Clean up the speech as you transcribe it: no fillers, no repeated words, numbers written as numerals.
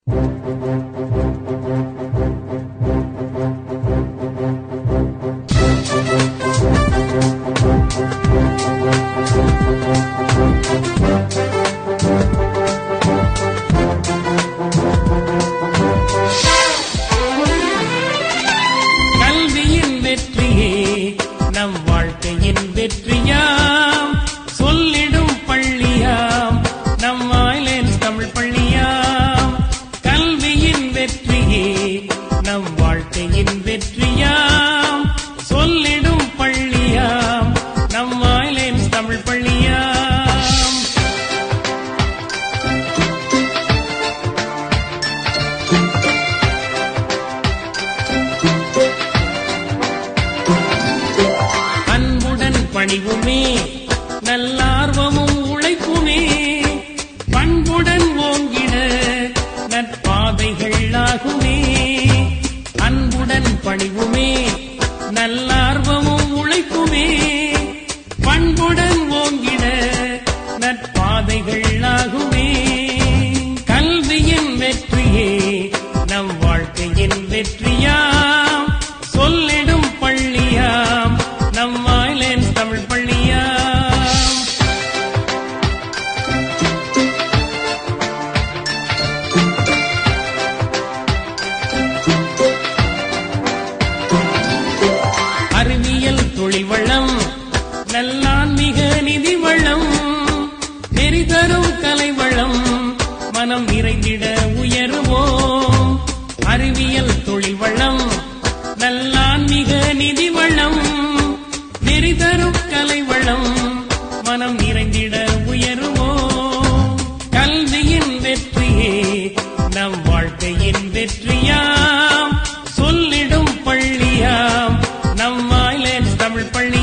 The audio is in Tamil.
கல்வியின் வெற்றியே நம் வாழ்க்கையின் வெற்றியாம், சொல்லிடும் பள்ளியாம் நம் ஐலேண்ட்ஸ் தமிழ் பள்ளியாம். கல்வியின் வெற்றியே நம் வாழ்க்கையின் வெற்றியாம், சொல்லிடும் பள்ளியாம் நம் ஐலேண்ட்ஸ் தமிழ் பள்ளியாம். அன்புடன் பணிவுமே நல்லார்வமும் உழைப்புமே, பண்புடன் ஓங்கிட நற்பாதைகள் ஆகுமே. அன்புடன் பணிவுமே நல்லார்வமும் உழைப்புமே, பண்புடன் ஓங்கிட நற்பாதைகள் ஆகுமே. கல்வியின் வெற்றியே நம் வாழ்க்கையின் வெற்றியாம், சொல்லிடும் பள்ளியாம் நம் ஐலேண்ட்ஸ் தமிழ் பள்ளியாம். அறிவியல் தொழில் வளம் நல்லான்மிக நிதி வளம், நெறி தரும் கலை வளம் மனம் நிறைந்திட உயருவோம். அறிவியல் தொழில் வளம் நல்லான்மிக நிதி வளம், நெறி தரும் கலை வளம் மனம் நிறைந்திட உயருவோம். கல்வியின் வெற்றியே நம் வாழ்க்கையின் வெற்றியாம், சொல்லிடும் பள்ளியாம் நம் ஐலேண்ட்ஸ் தமிழ் பள்ளி.